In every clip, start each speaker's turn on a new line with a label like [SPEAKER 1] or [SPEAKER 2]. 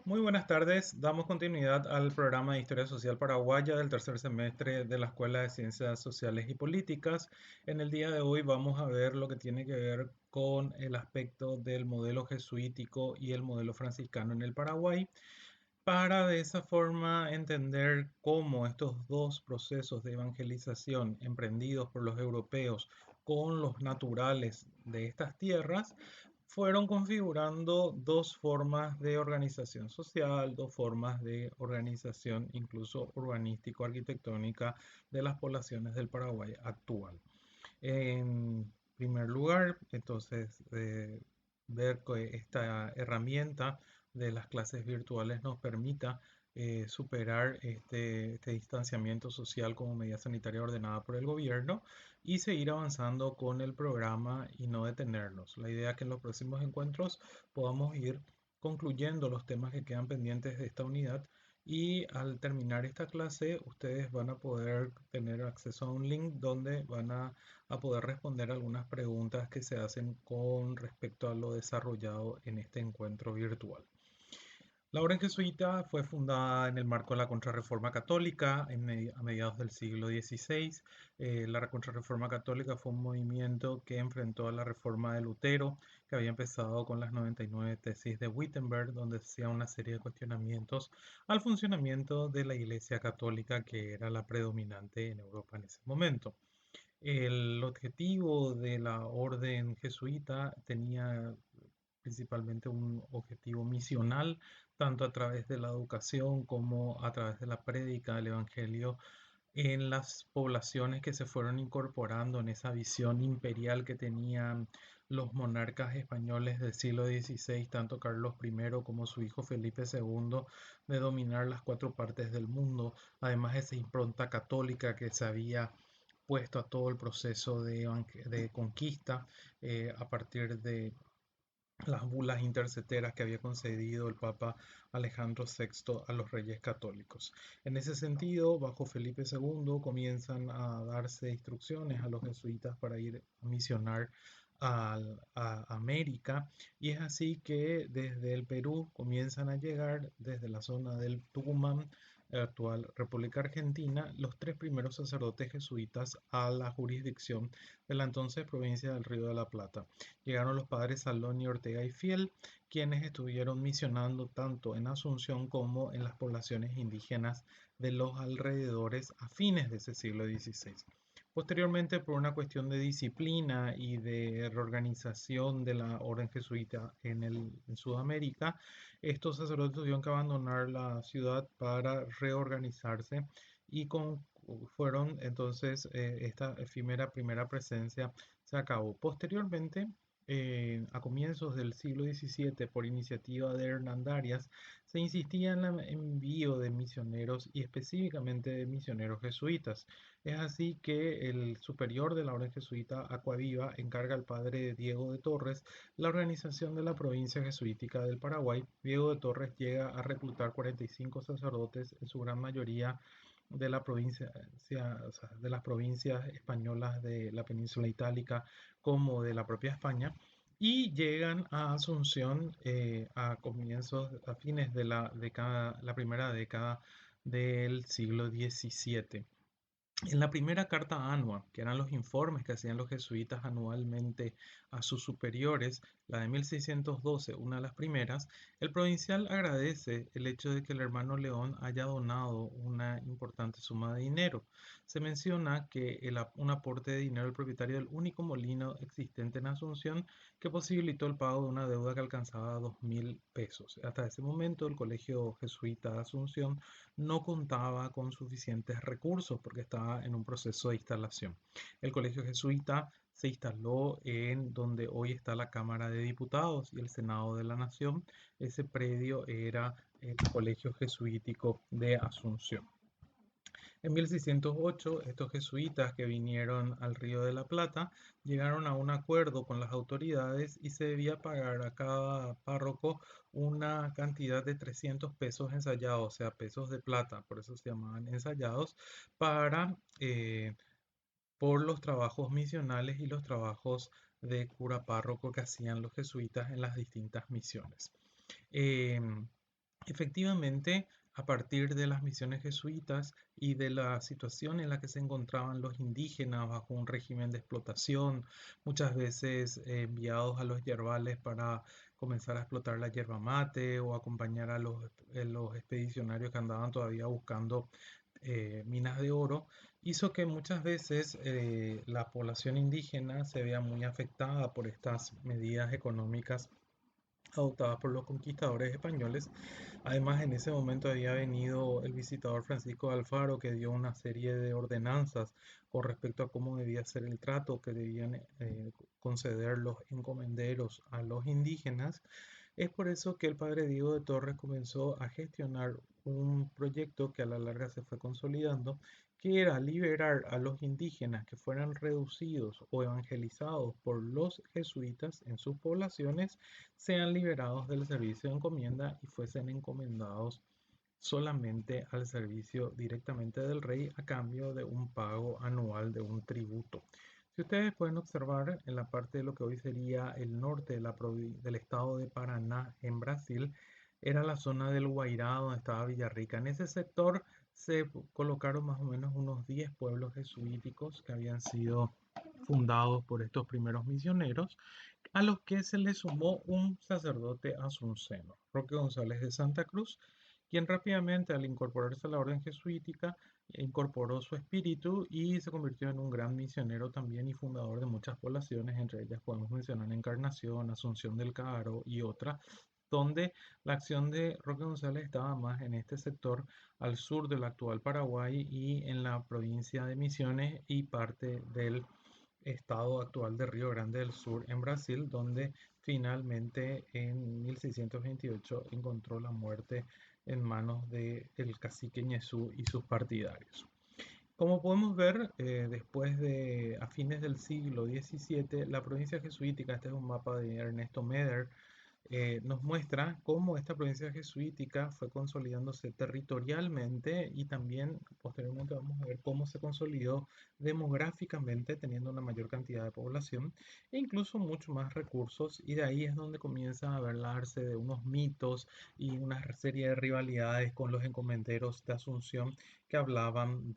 [SPEAKER 1] Muy buenas tardes. Damos continuidad al programa de Historia Social Paraguaya del tercer semestre de la Escuela de Ciencias Sociales y Políticas. En el día de hoy vamos a ver lo que tiene que ver con el aspecto del modelo jesuítico y el modelo franciscano en el Paraguay, para de esa forma entender cómo estos dos procesos de evangelización emprendidos por los europeos con los naturales de estas tierras fueron configurando dos formas de organización social, dos formas de organización incluso urbanístico-arquitectónica de las poblaciones del Paraguay actual. En primer lugar, entonces, ver que esta herramienta de las clases virtuales nos permita superar este distanciamiento social como medida sanitaria ordenada por el gobierno y seguir avanzando con el programa y no detenernos. La idea es que en los próximos encuentros podamos ir concluyendo los temas que quedan pendientes de esta unidad y al terminar esta clase ustedes van a poder tener acceso a un link donde van a poder responder algunas preguntas que se hacen con respecto a lo desarrollado en este encuentro virtual. La orden jesuita fue fundada en el marco de la Contrarreforma Católica a mediados del siglo XVI. La Contrarreforma Católica fue un movimiento que enfrentó a la reforma de Lutero, que había empezado con las 99 tesis de Wittenberg, donde hacía una serie de cuestionamientos al funcionamiento de la Iglesia Católica, que era la predominante en Europa en ese momento. El objetivo de la orden jesuita tenía principalmente un objetivo misional, tanto a través de la educación como a través de la prédica del Evangelio en las poblaciones que se fueron incorporando en esa visión imperial que tenían los monarcas españoles del siglo XVI, tanto Carlos I como su hijo Felipe II, de dominar las cuatro partes del mundo, además de esa impronta católica que se había puesto a todo el proceso de conquista a partir de las bulas interceteras que había concedido el Papa Alejandro VI a los reyes católicos. En ese sentido, bajo Felipe II comienzan a darse instrucciones a los jesuitas para ir a misionar a América, y es así que desde el Perú comienzan a llegar desde la zona del Tucumán, actual República Argentina, los tres primeros sacerdotes jesuitas a la jurisdicción de la entonces provincia del Río de la Plata. Llegaron los padres Salón y Ortega y Fiel, quienes estuvieron misionando tanto en Asunción como en las poblaciones indígenas de los alrededores a fines de ese siglo XVI. Posteriormente, por una cuestión de disciplina y de reorganización de la orden jesuita en Sudamérica, estos sacerdotes tuvieron que abandonar la ciudad para reorganizarse y fueron entonces esta efímera primera presencia se acabó. Posteriormente, a comienzos del siglo XVII, por iniciativa de Hernandarias, se insistía en el envío de misioneros y específicamente de misioneros jesuitas. Es así que el superior de la orden jesuita, Acquaviva, encarga al padre Diego de Torres la organización de la provincia jesuítica del Paraguay. Diego de Torres llega a reclutar 45 sacerdotes, en su gran mayoría de la provincia, o sea, de las provincias españolas de la península itálica como de la propia España, y llegan a Asunción a fines de la primera década del siglo XVII. En la primera carta annua, que eran los informes que hacían los jesuitas anualmente a sus superiores, la de 1612, una de las primeras, el provincial agradece el hecho de que el hermano León haya donado una importante suma de dinero. Se menciona que un aporte de dinero al propietario del único molino existente en Asunción que posibilitó el pago de una deuda que alcanzaba 2.000 pesos. Hasta ese momento el Colegio Jesuita de Asunción no contaba con suficientes recursos porque estaba en un proceso de instalación. El colegio jesuita se instaló en donde hoy está la Cámara de Diputados y el Senado de la Nación. Ese predio era el Colegio Jesuítico de Asunción. En 1608, estos jesuitas que vinieron al Río de la Plata llegaron a un acuerdo con las autoridades y se debía pagar a cada párroco una cantidad de 300 pesos ensayados, o sea, pesos de plata, por eso se llamaban ensayados, para, por los trabajos misionales y los trabajos de cura párroco que hacían los jesuitas en las distintas misiones. Efectivamente, a partir de las misiones jesuitas y de la situación en la que se encontraban los indígenas bajo un régimen de explotación, muchas veces enviados a los yerbales para comenzar a explotar la yerba mate o acompañar a los expedicionarios que andaban todavía buscando minas de oro, hizo que muchas veces la población indígena se vea muy afectada por estas medidas económicas adoptadas por los conquistadores españoles. Además, en ese momento había venido el visitador Francisco de Alfaro, que dio una serie de ordenanzas con respecto a cómo debía ser el trato que debían conceder los encomenderos a los indígenas. Es por eso que el padre Diego de Torres comenzó a gestionar un proyecto que a la larga se fue consolidando, que era liberar a los indígenas que fueran reducidos o evangelizados por los jesuitas en sus poblaciones, sean liberados del servicio de encomienda y fuesen encomendados solamente al servicio directamente del rey a cambio de un pago anual de un tributo. Si ustedes pueden observar en la parte de lo que hoy sería el norte de del estado de Paraná en Brasil, era la zona del Guairá donde estaba Villarrica. En ese sector se colocaron más o menos unos 10 pueblos jesuíticos que habían sido fundados por estos primeros misioneros, a los que se le sumó un sacerdote asunceno, Roque González de Santa Cruz, quien rápidamente al incorporarse a la orden jesuítica incorporó su espíritu y se convirtió en un gran misionero también y fundador de muchas poblaciones, entre ellas podemos mencionar Encarnación, Asunción del Caro y otras, donde la acción de Roque González estaba más en este sector al sur del actual Paraguay y en la provincia de Misiones y parte del estado actual de Río Grande del Sur en Brasil, donde finalmente en 1628 encontró la muerte en manos del cacique Ñezú y sus partidarios. Como podemos ver, después de a fines del siglo XVII, la provincia jesuítica, este es un mapa de Ernesto Meder, nos muestra cómo esta provincia jesuítica fue consolidándose territorialmente y también posteriormente vamos a ver cómo se consolidó demográficamente, teniendo una mayor cantidad de población e incluso mucho más recursos, y de ahí es donde comienza a hablarse de unos mitos y una serie de rivalidades con los encomenderos de Asunción que hablaban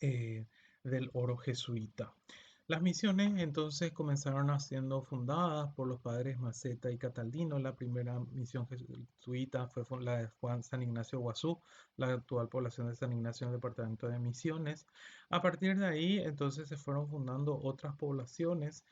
[SPEAKER 1] eh, del oro jesuita. Las misiones entonces comenzaron siendo fundadas por los padres Maceta y Cataldino. La primera misión jesuita fue la de Juan San Ignacio Guazú, la actual población de San Ignacio en el departamento de Misiones. A partir de ahí entonces se fueron fundando otras poblaciones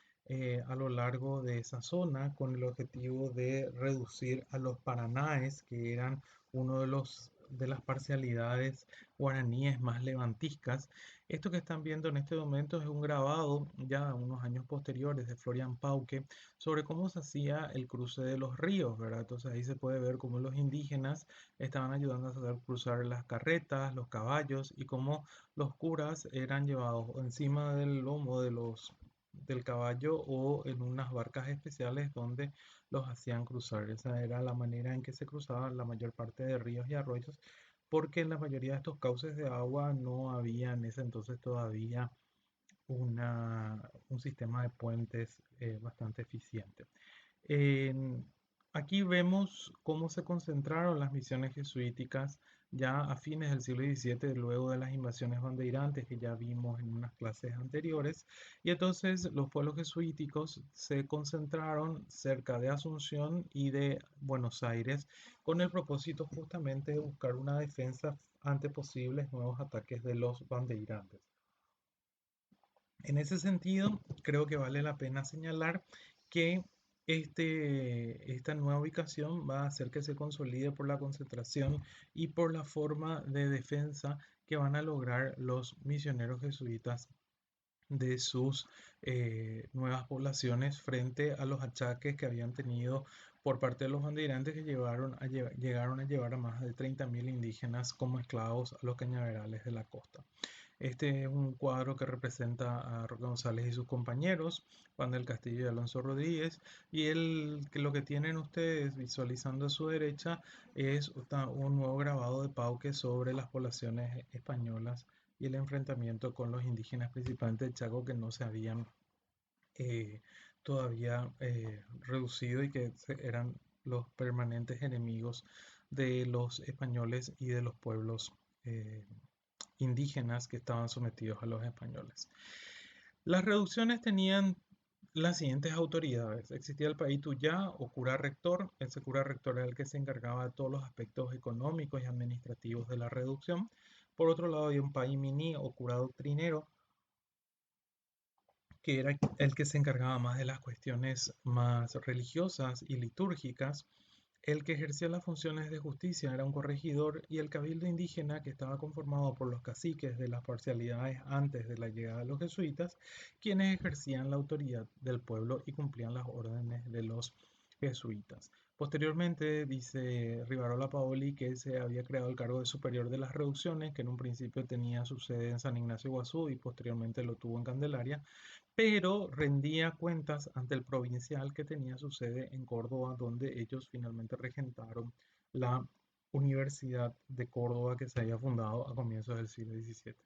[SPEAKER 1] a lo largo de esa zona con el objetivo de reducir a los paranaes, que eran uno de las parcialidades guaraníes más levantiscas. Esto que están viendo en este momento es un grabado ya unos años posteriores de Florian Pauque sobre cómo se hacía el cruce de los ríos, ¿verdad? Entonces ahí se puede ver cómo los indígenas estaban ayudando a hacer cruzar las carretas, los caballos y cómo los curas eran llevados encima del lomo del caballo o en unas barcas especiales donde los hacían cruzar. Esa era la manera en que se cruzaban la mayor parte de ríos y arroyos, porque en la mayoría de estos cauces de agua no había en ese entonces todavía un sistema de puentes bastante eficiente. En- Aquí vemos cómo se concentraron las misiones jesuíticas ya a fines del siglo XVII, luego de las invasiones bandeirantes que ya vimos en unas clases anteriores. Y entonces los pueblos jesuíticos se concentraron cerca de Asunción y de Buenos Aires con el propósito justamente de buscar una defensa ante posibles nuevos ataques de los bandeirantes. En ese sentido, creo que vale la pena señalar que esta nueva ubicación va a hacer que se consolide por la concentración y por la forma de defensa que van a lograr los misioneros jesuitas de sus nuevas poblaciones frente a los achaques que habían tenido por parte de los bandeirantes, que llegaron a llevar a más de 30.000 indígenas como esclavos a los cañaverales de la costa. Este es un cuadro que representa a Roque González y sus compañeros, Juan del Castillo y Alonso Rodríguez, y lo que tienen ustedes visualizando a su derecha es un nuevo grabado de Pauque sobre las poblaciones españolas y el enfrentamiento con los indígenas, principalmente de Chaco, que no se habían eh, todavía reducido y que eran los permanentes enemigos de los españoles y de los pueblos eh, indígenas que estaban sometidos a los españoles. Las reducciones tenían las siguientes autoridades. Existía el paituyá o cura rector. Ese cura rector era el que se encargaba de todos los aspectos económicos y administrativos de la reducción. Por otro lado, había un paimini o cura doctrinero, que era el que se encargaba más de las cuestiones más religiosas y litúrgicas. El que ejercía las funciones de justicia era un corregidor y el cabildo indígena, que estaba conformado por los caciques de las parcialidades antes de la llegada de los jesuitas, quienes ejercían la autoridad del pueblo y cumplían las órdenes de los jesuitas. Posteriormente, dice Rivarola Paoli que se había creado el cargo de superior de las reducciones, que en un principio tenía su sede en San Ignacio Iguazú y posteriormente lo tuvo en Candelaria, pero rendía cuentas ante el provincial que tenía su sede en Córdoba, donde ellos finalmente regentaron la Universidad de Córdoba que se había fundado a comienzos del siglo XVII.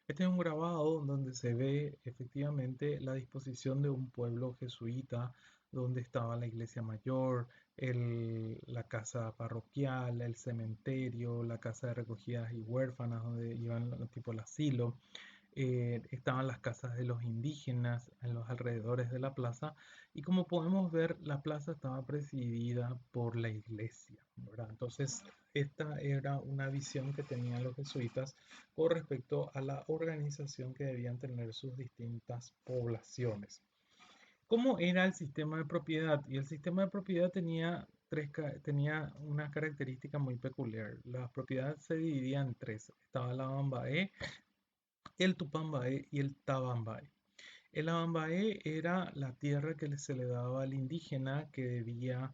[SPEAKER 1] Este es un grabado donde se ve efectivamente la disposición de un pueblo jesuita, donde estaba la iglesia mayor, la casa parroquial, el cementerio, la casa de recogidas y huérfanas, donde iban tipo el asilo. Estaban las casas de los indígenas en los alrededores de la plaza y como podemos ver la plaza estaba presidida por la iglesia, ¿verdad? Entonces esta era una visión que tenían los jesuitas con respecto a la organización que debían tener sus distintas poblaciones. ¿Cómo era el sistema de propiedad? Y el sistema de propiedad tenía una característica muy peculiar. La propiedad se dividía en tres. Estaba la Bambaé, el Tupambaé y el Tabambaé. El Abambaé era la tierra que se le daba al indígena que debía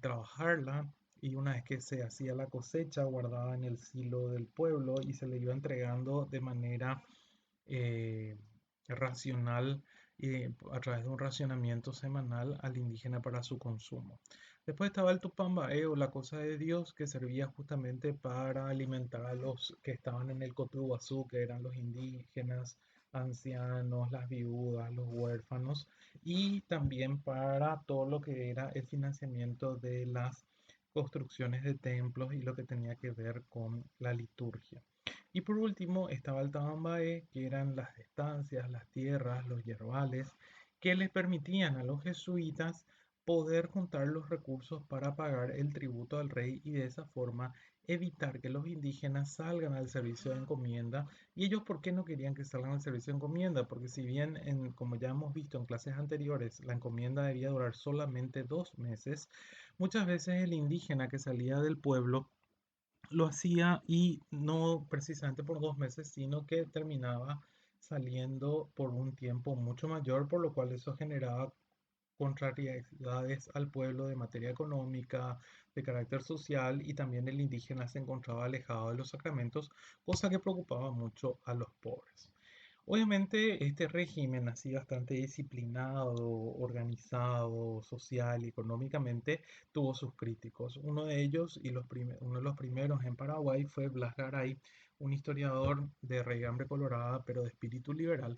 [SPEAKER 1] trabajarla y una vez que se hacía la cosecha guardaba en el silo del pueblo y se le iba entregando de manera eh, racional a través de un racionamiento semanal al indígena para su consumo. Después estaba el Tupambaé o la cosa de Dios que servía justamente para alimentar a los que estaban en el Cotuguazú, que eran los indígenas, ancianos, las viudas, los huérfanos y también para todo lo que era el financiamiento de las construcciones de templos y lo que tenía que ver con la liturgia. Y por último estaba el Tabambaé, que eran las estancias, las tierras, los yerbales, que les permitían a los jesuitas poder juntar los recursos para pagar el tributo al rey y de esa forma evitar que los indígenas salgan al servicio de encomienda. ¿Y ellos por qué no querían que salgan al servicio de encomienda? Porque si bien, como ya hemos visto en clases anteriores, la encomienda debía durar solamente 2 meses, muchas veces el indígena que salía del pueblo lo hacía y no precisamente por 2 meses, sino que terminaba saliendo por un tiempo mucho mayor, por lo cual eso generaba contrariedades al pueblo de materia económica, de carácter social y también el indígena se encontraba alejado de los sacramentos, cosa que preocupaba mucho a los pobres. Obviamente este régimen así bastante disciplinado, organizado, social y económicamente tuvo sus críticos. Uno de ellos y uno de los primeros en Paraguay fue Blas Garay, un historiador de raigambre colorada pero de espíritu liberal.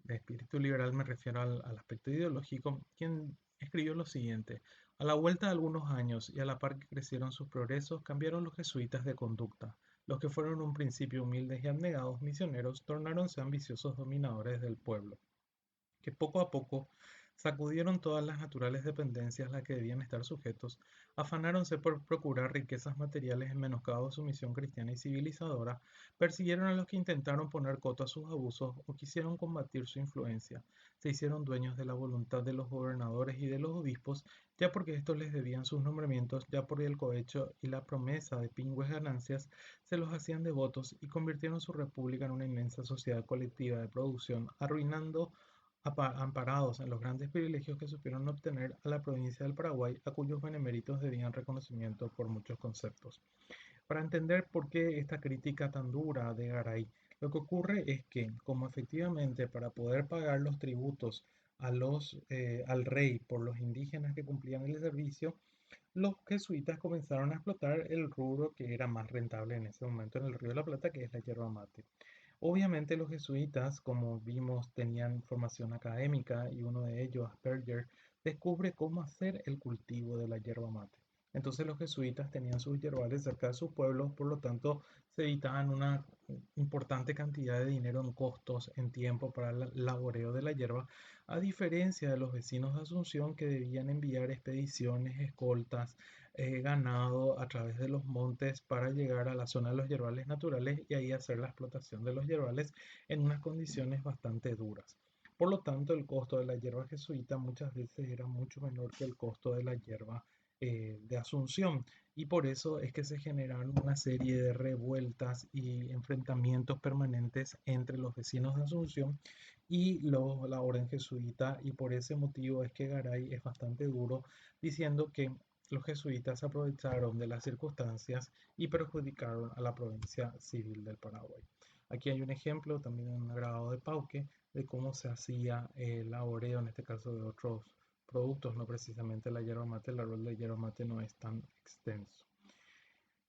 [SPEAKER 1] De espíritu liberal me refiero al aspecto ideológico, quien escribió lo siguiente. A la vuelta de algunos años y a la par que crecieron sus progresos, cambiaron los jesuitas de conducta. Los que fueron en un principio humildes y abnegados misioneros tornáronse ambiciosos dominadores del pueblo, que poco a poco sacudieron todas las naturales dependencias a las que debían estar sujetos, afanáronse por procurar riquezas materiales en menoscabo de su misión cristiana y civilizadora, persiguieron a los que intentaron poner coto a sus abusos o quisieron combatir su influencia, se hicieron dueños de la voluntad de los gobernadores y de los obispos, ya porque estos les debían sus nombramientos, ya por el cohecho y la promesa de pingües ganancias, se los hacían devotos y convirtieron su república en una inmensa sociedad colectiva de producción, arruinando amparados en los grandes privilegios que supieron obtener a la provincia del Paraguay, a cuyos beneméritos debían reconocimiento por muchos conceptos. Para entender por qué esta crítica tan dura de Garay, lo que ocurre es que, como efectivamente para poder pagar los tributos al rey por los indígenas que cumplían el servicio, los jesuitas comenzaron a explotar el rubro que era más rentable en ese momento en el Río de la Plata, que es la yerba mate. Obviamente los jesuitas, como vimos, tenían formación académica y uno de ellos, Asperger, descubre cómo hacer el cultivo de la yerba mate. Entonces los jesuitas tenían sus yerbales cerca de sus pueblos, por lo tanto se evitaban una importante cantidad de dinero en costos, en tiempo para el laboreo de la hierba, a diferencia de los vecinos de Asunción que debían enviar expediciones, escoltas, ganado a través de los montes para llegar a la zona de los yerbales naturales y ahí hacer la explotación de los yerbales en unas condiciones bastante duras. Por lo tanto, el costo de la hierba jesuita muchas veces era mucho menor que el costo de la hierba de Asunción. Y por eso es que se generaron una serie de revueltas y enfrentamientos permanentes entre los vecinos de Asunción y la orden jesuita. Y por ese motivo es que Garay es bastante duro diciendo que los jesuitas aprovecharon de las circunstancias y perjudicaron a la provincia civil del Paraguay. Aquí hay un ejemplo, también un grabado de Pauque, de cómo se hacía el laboreo, en este caso de otros productos, no precisamente la yerba mate. El árbol de yerba mate no es tan extenso.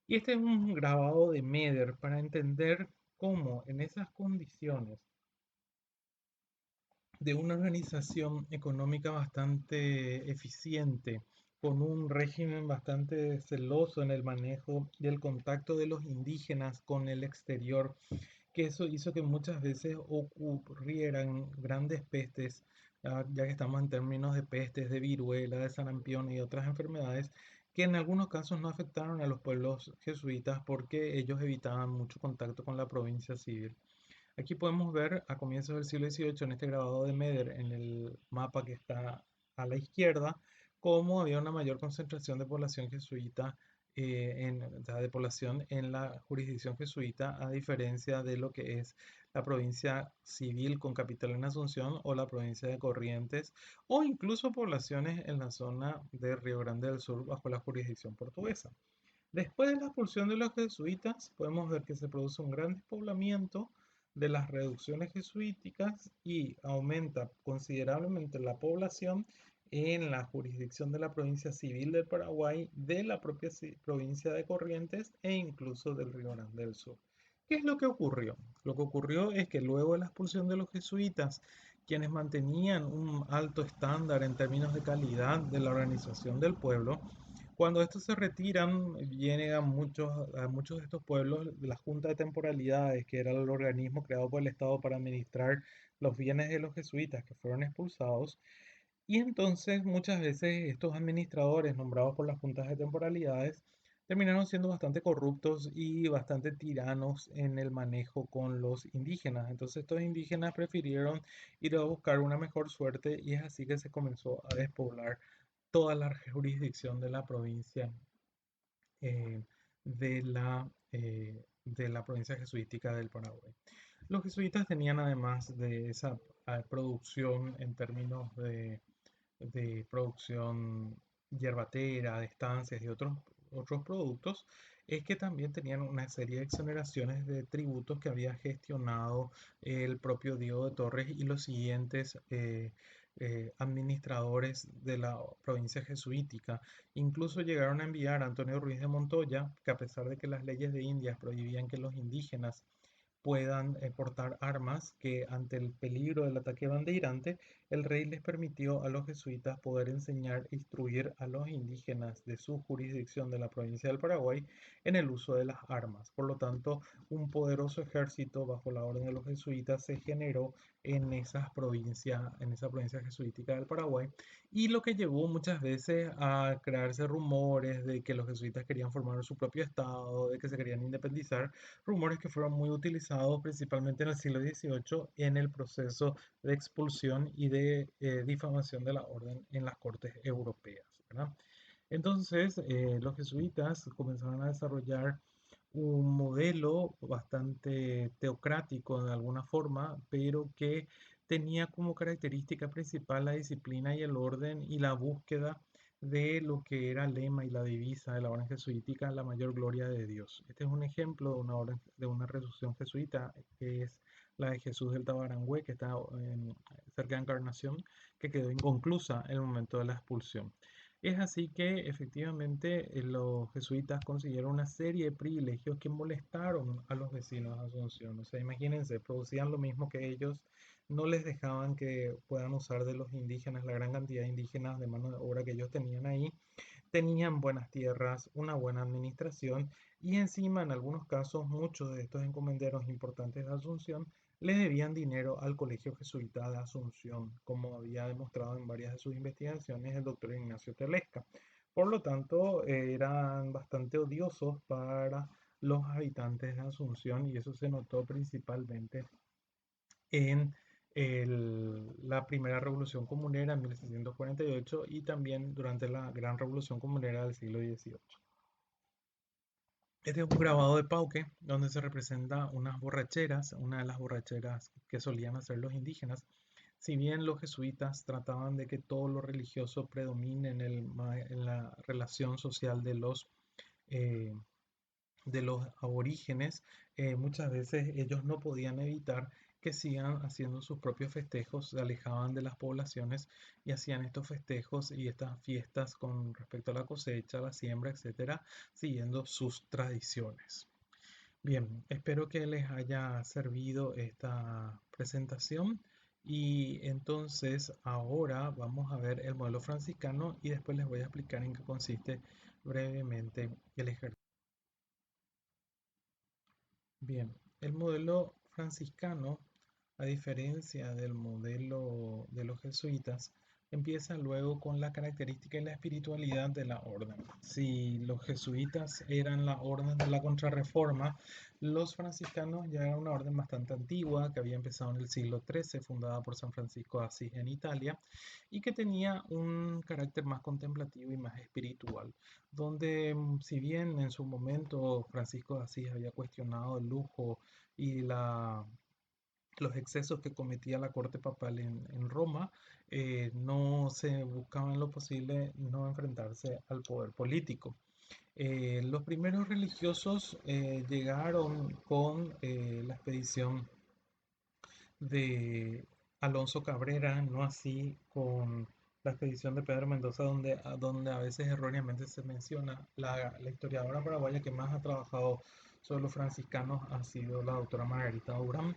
[SPEAKER 1] Y este es un grabado de Meder para entender cómo en esas condiciones de una organización económica bastante eficiente, con un régimen bastante celoso en el manejo y el contacto de los indígenas con el exterior, que eso hizo que muchas veces ocurrieran grandes pestes, ya que estamos en términos de pestes, de viruela, de sarampión y otras enfermedades, que en algunos casos no afectaron a los pueblos jesuitas porque ellos evitaban mucho contacto con la provincia civil. Aquí podemos ver a comienzos del siglo XVIII, en este grabado de Meder, en el mapa que está a la izquierda, cómo había una mayor concentración de población jesuita, o sea, de población en la jurisdicción jesuita, a diferencia de lo que es la provincia civil con capital en Asunción o la provincia de Corrientes, o incluso poblaciones en la zona de Río Grande del Sur bajo la jurisdicción portuguesa. Después de la expulsión de los jesuitas, podemos ver que se produce un gran despoblamiento de las reducciones jesuíticas y aumenta considerablemente la población en la jurisdicción de la provincia civil del Paraguay, de la propia provincia de Corrientes e incluso del Río Grande del Sur. ¿Qué es lo que ocurrió? Lo que ocurrió es que luego de la expulsión de los jesuitas, quienes mantenían un alto estándar en términos de calidad de la organización del pueblo, cuando estos se retiran, vienen a muchos de estos pueblos la Junta de Temporalidades, que era el organismo creado por el Estado para administrar los bienes de los jesuitas que fueron expulsados. Y entonces muchas veces estos administradores nombrados por las juntas de temporalidades terminaron siendo bastante corruptos y bastante tiranos en el manejo con los indígenas. Entonces estos indígenas prefirieron ir a buscar una mejor suerte y es así que se comenzó a despoblar toda la jurisdicción de la provincia eh, de la provincia jesuítica del Paraguay. Los jesuitas tenían, además de esa producción en términos de producción yerbatera, de estancias y otros productos, es que también tenían una serie de exoneraciones de tributos que había gestionado el propio Diego de Torres y los siguientes administradores de la provincia jesuítica. Incluso llegaron a enviar a Antonio Ruiz de Montoya, que a pesar de que las leyes de Indias prohibían que los indígenas puedan portar armas, que ante el peligro del ataque bandeirante, el rey les permitió a los jesuitas poder enseñar e instruir a los indígenas de su jurisdicción de la provincia del Paraguay en el uso de las armas. Por lo tanto, un poderoso ejército bajo la orden de los jesuitas se generó en esa provincia jesuítica del Paraguay, y lo que llevó muchas veces a crearse rumores de que los jesuitas querían formar su propio estado, de que se querían independizar, rumores que fueron muy utilizados principalmente en el siglo XVIII en el proceso de expulsión y de difamación de la orden en las cortes europeas, ¿verdad? Entonces, los jesuitas comenzaron a desarrollar un modelo bastante teocrático de alguna forma, pero que tenía como característica principal la disciplina y el orden y la búsqueda de lo que era el lema y la divisa de la orden jesuítica, la mayor gloria de Dios. Este es un ejemplo de una orden, de una resolución jesuita, que es la de Jesús del Tabarangüe, que está cerca de Encarnación, que quedó inconclusa en el momento de la expulsión. Es así que efectivamente los jesuitas consiguieron una serie de privilegios que molestaron a los vecinos de Asunción. O sea, imagínense, producían lo mismo que ellos, no les dejaban que puedan usar de los indígenas, la gran cantidad de indígenas de mano de obra que ellos tenían ahí, tenían buenas tierras, una buena administración y encima en algunos casos muchos de estos encomenderos importantes de Asunción le debían dinero al Colegio Jesuita de Asunción, como había demostrado en varias de sus investigaciones el doctor Ignacio Telesca. Por lo tanto, eran bastante odiosos para los habitantes de Asunción y eso se notó principalmente en la primera revolución comunera en 1648 y también durante la gran revolución comunera del siglo XVIII. Este es un grabado de Pauque donde se representa unas borracheras, una de las borracheras que solían hacer los indígenas. Si bien los jesuitas trataban de que todo lo religioso predomine en la relación social eh, de los aborígenes, muchas veces ellos no podían evitar que sigan haciendo sus propios festejos, se alejaban de las poblaciones y hacían estos festejos y estas fiestas con respecto a la cosecha, la siembra, etcétera, siguiendo sus tradiciones. Bien, espero que les haya servido esta presentación y entonces ahora vamos a ver el modelo franciscano y después les voy a explicar en qué consiste brevemente el ejercicio. Bien, el modelo franciscano, a diferencia del modelo de los jesuitas, empieza luego con la característica y la espiritualidad de la orden. Si los jesuitas eran la orden de la Contrarreforma, los franciscanos ya eran una orden bastante antigua que había empezado en el siglo XIII, fundada por San Francisco de Asís en Italia, y que tenía un carácter más contemplativo y más espiritual donde si bien en su momento Francisco de Asís había cuestionado el lujo y los excesos que cometía la corte papal en Roma, no se buscaba en lo posible no enfrentarse al poder político. Los primeros religiosos llegaron con la expedición de Alonso Cabrera, no así con la expedición de Pedro Mendoza, donde a veces erróneamente se menciona. La historiadora paraguaya que más ha trabajado sobre los franciscanos ha sido la doctora Margarita Durán,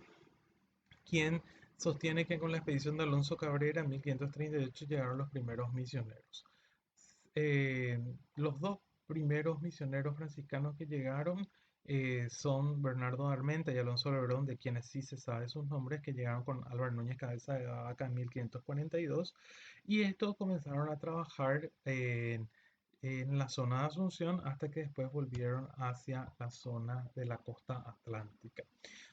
[SPEAKER 1] quien sostiene que con la expedición de Alonso Cabrera en 1538 llegaron los primeros misioneros. Eh, los dos primeros misioneros franciscanos que llegaron son Bernardo de Armenta y Alonso Lebrón, de quienes sí se sabe sus nombres, que llegaron con Álvaro Núñez Cabeza de Vaca en 1542, y estos comenzaron a trabajar en la zona de Asunción hasta que después volvieron hacia la zona de la costa atlántica.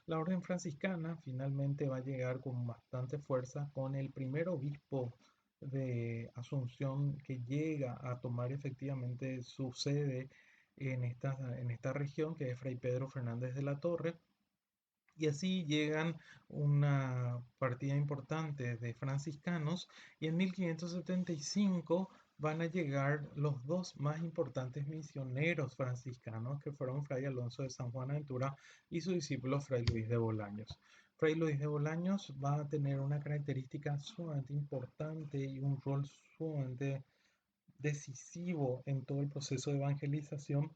[SPEAKER 1] La orden franciscana finalmente va a llegar con bastante fuerza con el primer obispo de Asunción que llega a tomar efectivamente su sede en esta región, que es Fray Pedro Fernández de la Torre. Y así llegan una partida importante de franciscanos y en 1575 van a llegar los dos más importantes misioneros franciscanos que fueron Fray Alonso de San Juanaventura y su discípulo Fray Luis de Bolaños. Fray Luis de Bolaños va a tener una característica sumamente importante y un rol sumamente decisivo en todo el proceso de evangelización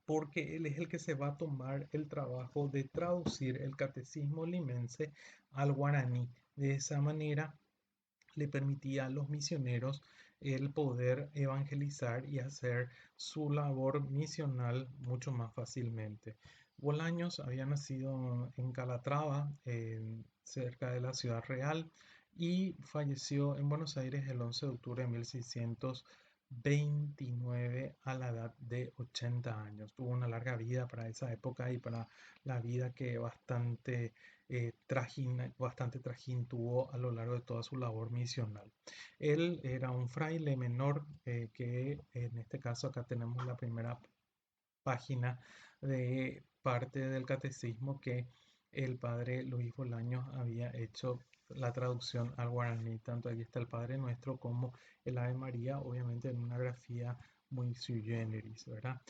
[SPEAKER 1] porque él es el que se va a tomar el trabajo de traducir el catecismo limense al guaraní. De esa manera le permitía a los misioneros el poder evangelizar y hacer su labor misional mucho más fácilmente. Bolaños había nacido en Calatrava, cerca de la Ciudad Real, y falleció en Buenos Aires el 11 de octubre de 1629 a la edad de 80 años. Tuvo una larga vida para esa época y para la vida que bastante trajín tuvo a lo largo de toda su labor misional. Él era un fraile menor que en este caso acá tenemos la primera página de parte del catecismo que el padre Luis Bolaños había hecho la traducción al guaraní. Tanto aquí está el Padre Nuestro como el Ave María, obviamente en una grafía muy sui generis, ¿verdad?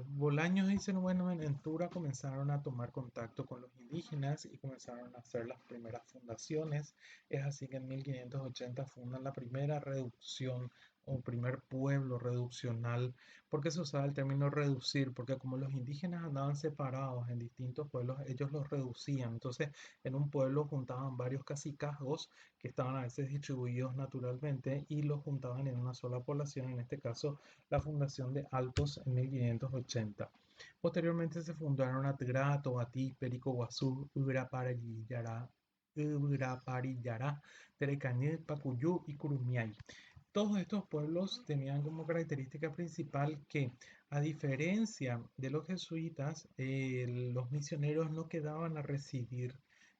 [SPEAKER 1] Bolaños dicen, bueno, en Entura comenzaron a tomar contacto con los indígenas y comenzaron a hacer las primeras fundaciones. Es así que en 1580 fundan la primera reducción o primer pueblo reduccional. ¿Por qué se usaba el término reducir? Porque como los indígenas andaban separados en distintos pueblos, ellos los reducían. Entonces, en un pueblo juntaban varios cacicazgos que estaban a veces distribuidos naturalmente y los juntaban en una sola población, en este caso la fundación de Altos en 1580. Posteriormente se fundaron Atrá, Tobatí, Perico, Guazú, Uraparillará, Terecañé, Pacuyú y Curumiay. Todos estos pueblos tenían como característica principal que, a diferencia de los jesuitas, los misioneros no quedaban a residir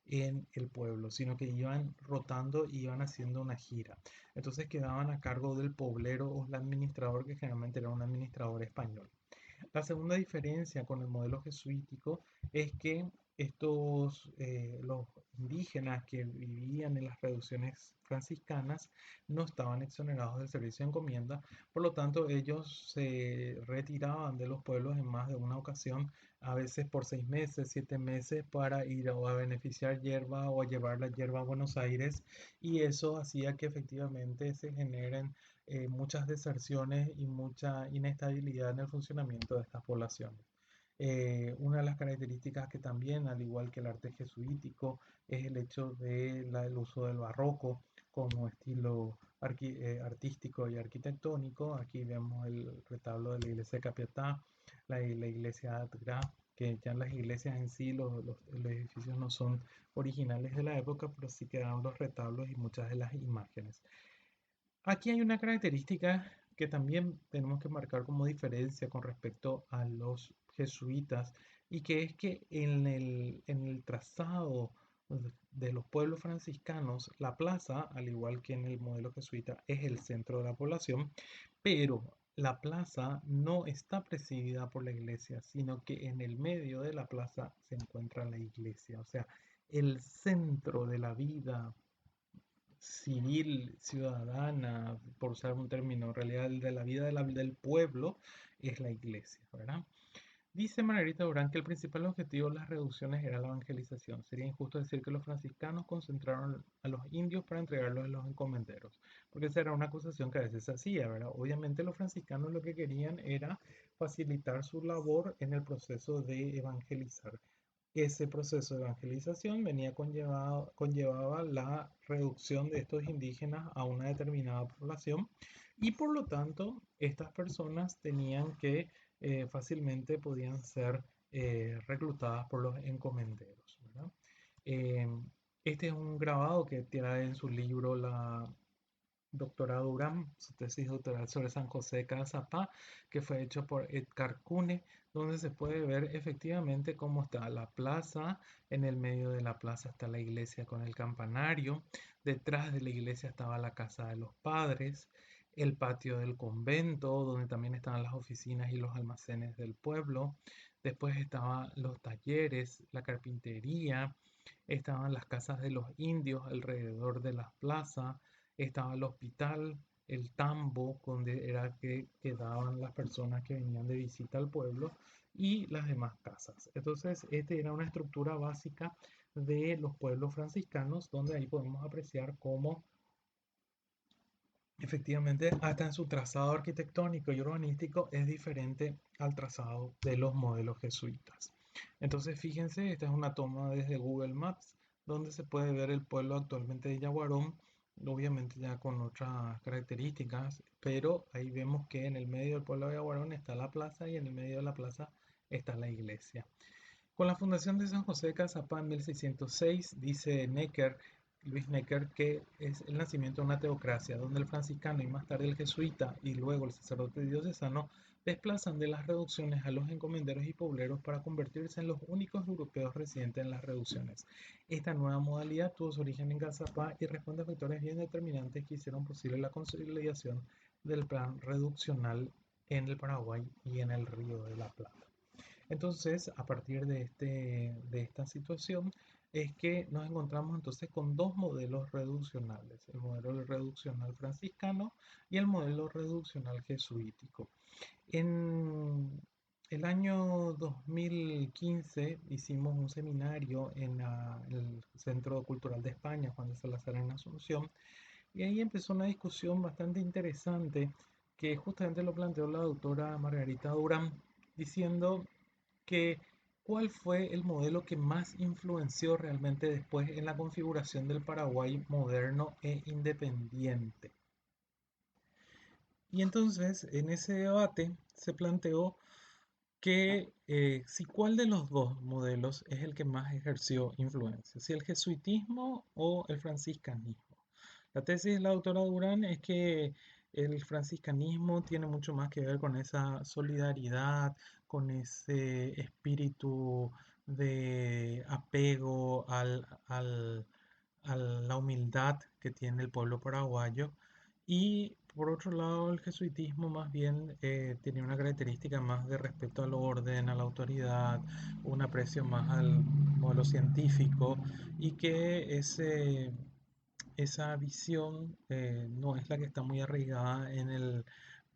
[SPEAKER 1] en el pueblo, sino que iban rotando y iban haciendo una gira. Entonces quedaban a cargo del poblero o el administrador, que generalmente era un administrador español. La segunda diferencia con el modelo jesuítico es que los indígenas que vivían en las reducciones franciscanas no estaban exonerados del servicio de encomienda, por lo tanto ellos se retiraban de los pueblos en más de una ocasión, a veces por 6 meses, 7 meses, para ir o a beneficiar hierba o a llevar la hierba a Buenos Aires, y eso hacía que efectivamente se generen muchas deserciones y mucha inestabilidad en el funcionamiento de estas poblaciones. Una de las características que también, al igual que el arte jesuítico, es el hecho del uso del barroco como estilo artístico y arquitectónico. Aquí vemos el retablo de la iglesia de Capiatá, la iglesia de Atrá, que ya las iglesias en sí, los edificios no son originales de la época, pero sí quedaron los retablos y muchas de las imágenes. Aquí hay una característica que también tenemos que marcar como diferencia con respecto a los jesuitas, y que es que en el trazado de los pueblos franciscanos, la plaza, al igual que en el modelo jesuita, es el centro de la población, pero la plaza no está presidida por la iglesia, sino que en el medio de la plaza se encuentra la iglesia. O sea, el centro de la vida civil, ciudadana, por usar un término, en realidad de la vida del pueblo, es la iglesia, ¿verdad? Dice Margarita Durán que el principal objetivo de las reducciones era la evangelización. Sería injusto decir que los franciscanos concentraron a los indios para entregarlos a los encomenderos, porque esa era una acusación que a veces se hacía, ¿verdad? Obviamente los franciscanos lo que querían era facilitar su labor en el proceso de evangelizar. Ese proceso de evangelización conllevaba la reducción de estos indígenas a una determinada población, y por lo tanto estas personas tenían que fácilmente podían ser reclutadas por los encomenderos, ¿verdad? Eh, este es un grabado que tiene en su libro la doctora Durán, su tesis doctoral sobre San José de Cazapá, que fue hecho por Edgar Cune, donde se puede ver efectivamente cómo está la plaza. En el medio de la plaza está la iglesia con el campanario, detrás de la iglesia estaba la casa de los padres, el patio del convento, donde también estaban las oficinas y los almacenes del pueblo. Después estaban los talleres, la carpintería, estaban las casas de los indios alrededor de la plaza, estaba el hospital, el tambo, donde era que quedaban las personas que venían de visita al pueblo, y las demás casas. Entonces, esta era una estructura básica de los pueblos franciscanos, donde ahí podemos apreciar cómo efectivamente hasta en su trazado arquitectónico y urbanístico es diferente al trazado de los modelos jesuitas. Entonces, fíjense, esta es una toma desde Google Maps, donde se puede ver el pueblo actualmente de Yaguarón, obviamente ya con otras características, pero ahí vemos que en el medio del pueblo de Yaguarón está la plaza, y en el medio de la plaza está la iglesia. Con la fundación de San José de Cazapá en 1606, dice Luis Necker, que es el nacimiento de una teocracia, donde el franciscano y más tarde el jesuita y luego el sacerdote diocesano desplazan de las reducciones a los encomenderos y pobleros para convertirse en los únicos europeos residentes en las reducciones. Esta nueva modalidad tuvo su origen en Cazapá y responde a factores bien determinantes que hicieron posible la consolidación del plan reduccional en el Paraguay y en el Río de la Plata. Entonces, a partir de esta situación, es que nos encontramos entonces con dos modelos reduccionales: el modelo reduccional franciscano y el modelo reduccional jesuítico. En el año 2015 hicimos un seminario en el Centro Cultural de España, Juan de Salazar, en Asunción, Y ahí empezó una discusión bastante interesante que justamente lo planteó la doctora Margarita Durán, diciendo que cuál fue el modelo que más influenció realmente después en la configuración del Paraguay moderno e independiente. Y entonces, en ese debate se planteó que si cuál de los dos modelos es el que más ejerció influencia, si el jesuitismo o el franciscanismo. La tesis de la doctora Durán es que el franciscanismo tiene mucho más que ver con esa solidaridad, con ese espíritu de apego a la humildad que tiene el pueblo paraguayo. Y por otro lado, el jesuitismo más bien tenía una característica más de respeto al orden, a la autoridad, un aprecio más al modelo científico y que esa visión no es la que está muy arraigada en el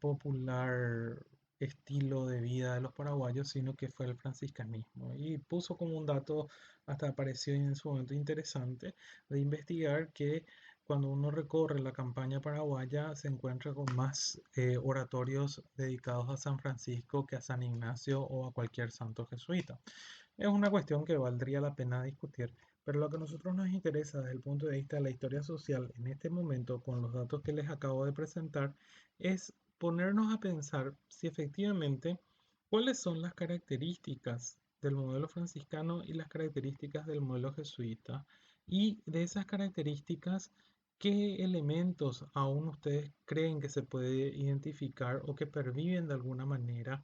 [SPEAKER 1] popular estilo de vida de los paraguayos, sino que fue el franciscanismo. Y puso como un dato, hasta pareció en su momento interesante, de investigar que cuando uno recorre la campaña paraguaya se encuentra con más oratorios dedicados a San Francisco que a San Ignacio o a cualquier santo jesuita. Es una cuestión que valdría la pena discutir, pero lo que a nosotros nos interesa desde el punto de vista de la historia social en este momento, con los datos que les acabo de presentar, es ponernos a pensar si efectivamente cuáles son las características del modelo franciscano y las características del modelo jesuita, y de esas características, qué elementos aún ustedes creen que se puede identificar o que perviven de alguna manera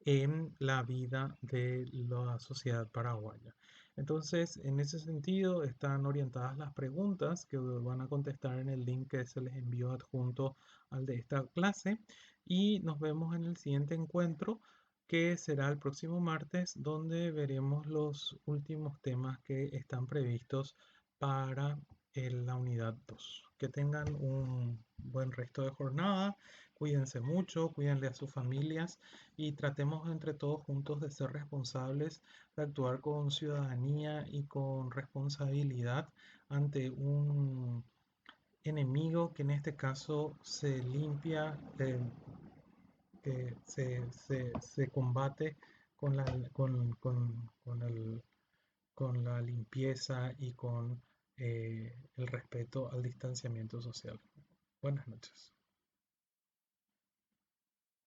[SPEAKER 1] en la vida de la sociedad paraguaya. Entonces, en ese sentido, están orientadas las preguntas que van a contestar en el link que se les envió adjunto al de esta clase, y nos vemos en el siguiente encuentro, que será el próximo martes, donde veremos los últimos temas que están previstos para la unidad 2. Que tengan un buen resto de jornada, cuídense mucho, cuídenle a sus familias y tratemos entre todos juntos de ser responsables, de actuar con ciudadanía y con responsabilidad ante un enemigo que en este caso se limpia, se combate con con la limpieza y con el respeto al distanciamiento social. Buenas noches.